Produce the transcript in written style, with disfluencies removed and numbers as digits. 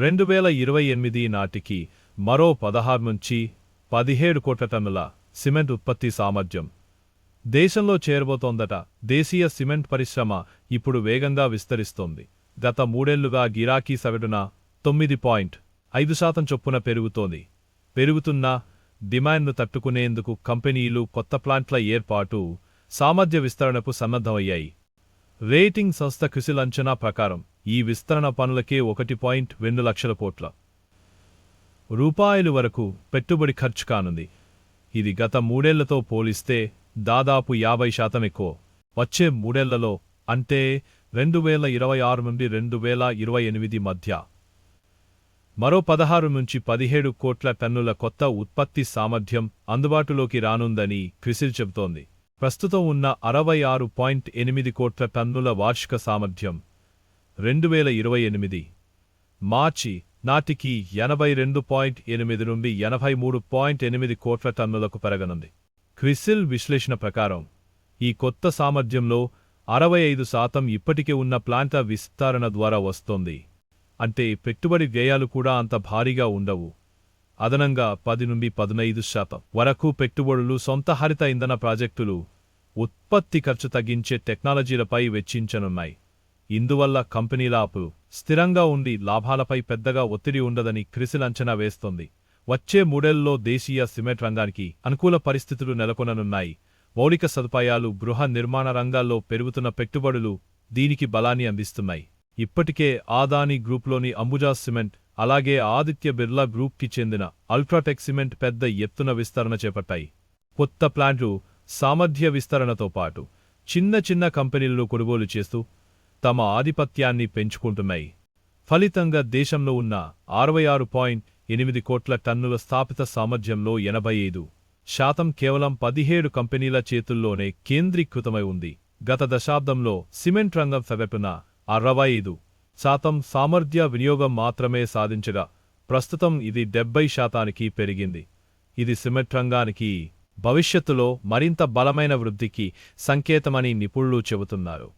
2028 నాటికి మరో 16 నుంచి 17 కోట్ల టన్నుల సిమెంట్ ఉత్పత్తి సామర్థ్యం దేశంలో చేరబోతోందట. దేశీయ సిమెంట్ పరిశ్రమ ఇప్పుడు వేగంగా విస్తరిస్తోంది. గత మూడేళ్లుగా గిరాకీ సగటున 9.5% చొప్పున పెరుగుతోంది. పెరుగుతున్న డిమాండ్ను తట్టుకునేందుకు కంపెనీలు కొత్త ప్లాంట్ల ఏర్పాటు, సామర్థ్య విస్తరణకు సన్నద్ధమయ్యాయి. రేటింగ్ సంస్థ క్రిసిల్ అంచనా ప్రకారం ఈ విస్తరణ పనులకే 1.2 లక్షల కోట్ల రూపాయలు వరకు పెట్టుబడి ఖర్చు కానుంది. ఇది గత మూడేళ్లతో పోలిస్తే దాదాపు 50% ఎక్కువ. వచ్చే మూడేళ్లలో అంటే 2026 నుండి 2028 మధ్య మరో 16 నుంచి 17 కోట్ల టన్నుల కొత్త ఉత్పత్తి సామర్థ్యం అందుబాటులోకి రానుందని క్రిసిల్ చెబుతోంది. ప్రస్తుతం ఉన్న 66.8 కోట్ల టన్నుల వార్షిక సామర్థ్యం 2028 మార్చి నాటికి 82.8 నుండి 83.8 కోట్ల టన్నులకు పెరగనుంది. క్రిసిల్ విశ్లేషణ ప్రకారం ఈ కొత్త సామర్థ్యంలో 65% ఇప్పటికే ఉన్న ప్లాంట్ల విస్తరణ ద్వారా వస్తోంది. అంటే పెట్టుబడి వ్యయాలు కూడా అంత భారీగా ఉండవు. అదనంగా 10 నుండి 15% వరకు పెట్టుబడులు సొంత హరిత ఇంధన ప్రాజెక్టులు, ఉత్పత్తి ఖర్చు తగ్గించే టెక్నాలజీలపై వెచ్చించనున్నాయి. ఇందువల్ల కంపెనీల అప్పు స్థిరంగా ఉండి లాభాలపై పెద్దగా ఒత్తిడి ఉండదని క్రిసిల్ అంచనా వేస్తోంది. వచ్చే మూడేళ్లలో దేశీయ సిమెంట్ రంగానికి అనుకూల పరిస్థితులు నెలకొననున్నాయి. మౌలిక సదుపాయాలు, గృహ నిర్మాణ రంగాల్లో పెరుగుతున్న పెట్టుబడులు దీనికి బలాన్ని అందిస్తున్నాయి. ఇప్పటికే అదానీ గ్రూప్లోని అంబుజా సిమెంట్, అలాగే ఆదిత్య బిర్లా గ్రూప్కి చెందిన అల్ట్రాటెక్ సిమెంట్ పెద్ద ఎత్తున విస్తరణ చేపట్టాయి. కొత్త ప్లాంట్లు సామర్థ్య విస్తరణతో పాటు చిన్న చిన్న కంపెనీలను కొనుగోలు చేస్తూ తమ ఆధిపత్యాన్ని పెంచుకుంటున్నాయి. ఫలితంగా దేశంలో ఉన్న 66.8 కోట్ల టన్నుల స్థాపిత సామర్థ్యంలో 85% కేవలం 17 కంపెనీల చేతుల్లోనే కేంద్రీకృతమై ఉంది. గత దశాబ్దంలో సిమెంట్ రంగం సగటున 65% సామర్థ్య వినియోగం మాత్రమే సాధించగా ప్రస్తుతం ఇది 70%కి పెరిగింది. ఇది సిమెంట్ రంగానికి భవిష్యత్తులో మరింత బలమైన వృద్ధికి సంకేతమని నిపుణులు చెబుతున్నారు.